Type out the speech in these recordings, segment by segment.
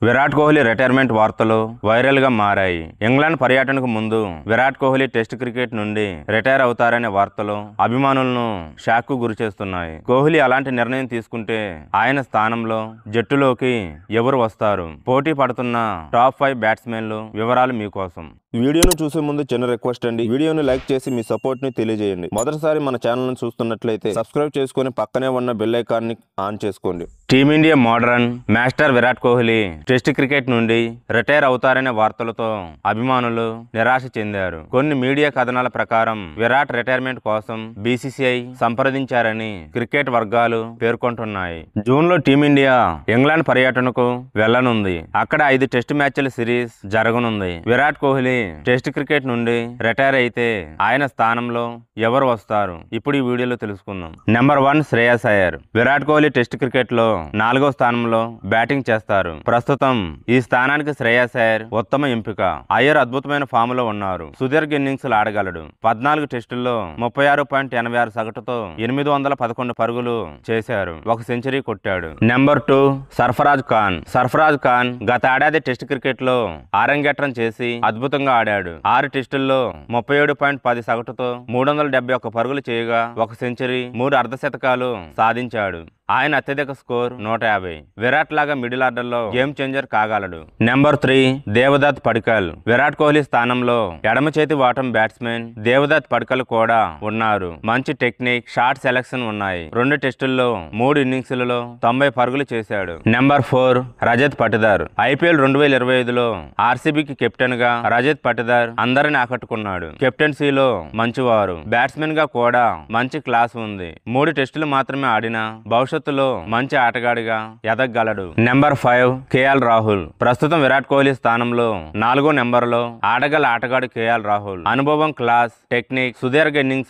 Virat Kohli retirement వార్తలు viral గా మారాయి. ఇంగ్లాండ్ పర్యటనకు ముందు విరాట్ కోహ్లీ టెస్ట్ క్రికెట్ నుండి రిటైర్ అవుతారనే వార్తలు అభిమానులను షాక్ కు గురిచేస్తున్నాయి. కోహ్లీ అలాంటి నిర్ణయం తీసుకుంటే ఆయన స్థానంలో జట్టులోకి ఎవరు వస్తారు? పోటీ పడుతున్న టాప్ 5 బ్యాట్స్మెన్లు వివరాలు మీకోసం. వీడియోను చూసే ముందు చిన్న రిక్వెస్ట్ అండి, వీడియోను లైక్ చేసి మీ సపోర్ట్ ని తెలియజేయండి. మొదటిసారి మన ఛానల్ ను చూస్తున్నట్లయితే సబ్స్క్రైబ్ చేసుకుని పక్కనే ఉన్న బెల్ ఐకాన్ ని ఆన్ చేసుకోండి. Team India modern master Virat Kohli test cricket నుండి రిటైర్ అవుతారనే వార్తలతో అభిమానులు నిరాశ చెందారు. కొన్ని మీడియా కథనాల ప్రకారం విరాట్ రిటైర్మెంట్ కోసం బీసీసీఐ సంప్రదించారని క్రికెట్ వర్గాలు పేర్కొంటున్నాయి. జూన్ లో టీమిండియా ఇంగ్లాండ్ పర్యటనకు వెళ్లనుంది. అక్కడ 5 టెస్ట్ మ్యాచ్ల సిరీస్ జరగనుంది. విరాట్ కోహ్లీ టెస్ట్ క్రికెట్ నుండి రిటైర్ అయితే ఆయన స్థానంలో ఎవరు వస్తారు? ఇప్పుడు ఈ వీడియోలో తెలుసుకుందాం. Number 1 Shreyas Iyer. Virat Kohli test cricket లో 4వ స్థానంలో బ్యాటింగ్ చేస్తారు. ప్రస్తుతం ఈ స్థానానికి శ్రేయస్ అయ్యర్ ఉత్తమ ఎంపిక. అయ్యర్ అద్భుతమైన ఫామ్ లో ఉన్నారు. సుదీర్ఘ ఇన్నింగ్స్ ఆడగలడు. 14 టెస్టుల్లో 36.86 సగటుతో 811 పరుగులు చేశారు. 1 సెంచరీ కొట్టాడు. నెంబర్ 2 సర్ఫరాజ్ ఖాన్. సర్ఫరాజ్ ఖాన్ గత ఏడాది టెస్ట్ క్రికెట్ లో ఆరంగేట్రం చేసి అద్భుతంగా ఆడాడు. 6 టెస్టుల్లో 37.10 సగటుతో 371 పరుగులు చేయగా 1 సెంచరీ, 3 అర్ధశతకాలు సాధించాడు. ఆయన అత్యధిక స్కోర్ 150. విరాట్ లాగా మిడిల్ ఆర్డర్ లో గేమ్ చేంజర్ కాగలడు. నెంబర్ 3 దేవదత్ పడికల్. విరాట్ కోహ్లీ స్థానంలో ఎడమ చేతి వాటం బ్యాట్స్మెన్ దేవదత్ పడికల్ కూడా ఉన్నారు. మంచి టెక్నిక్, షాట్ సెలెక్షన్ ఉన్నాయి. 2 టెస్టుల్లో 3 ఇన్నింగ్స్లలో 90 పరుగులు చేశాడు. నెంబర్ 4 రజత్ పటిదార్. ఐపీఎల్ 2025లో ఆర్సీబీకి కెప్టెన్ గా రజత్ పటిదార్ అందరిని ఆకట్టుకున్నాడు. కెప్టెన్సీలో మంచివారు. బ్యాట్స్మెన్ గా కూడా మంచి క్లాస్ ఉంది. 3 టెస్టులు మాత్రమే ఆడినా భవిష్యత్తులో మంచి ఆటగాడిగా ఎదగలడు. Number 5 KL Rahul. ప్రస్తుతం విరాట్ కోహ్లీ స్థానంలో 4వ నెంబర్లో ఆడగల ఆటగాడు కేఎల్ రాహుల్. అనుభవం, క్లాస్, టెక్నిక్, సుదీర్ఘ ఇన్నింగ్స్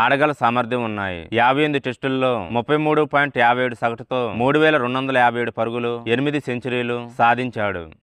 ఆడగల సామర్థ్యం ఉన్నాయి. 58 టెస్టుల్లో 33.57 సగటుతో 3257 పరుగులు, 8 సెంచరీలు సాధించాడు.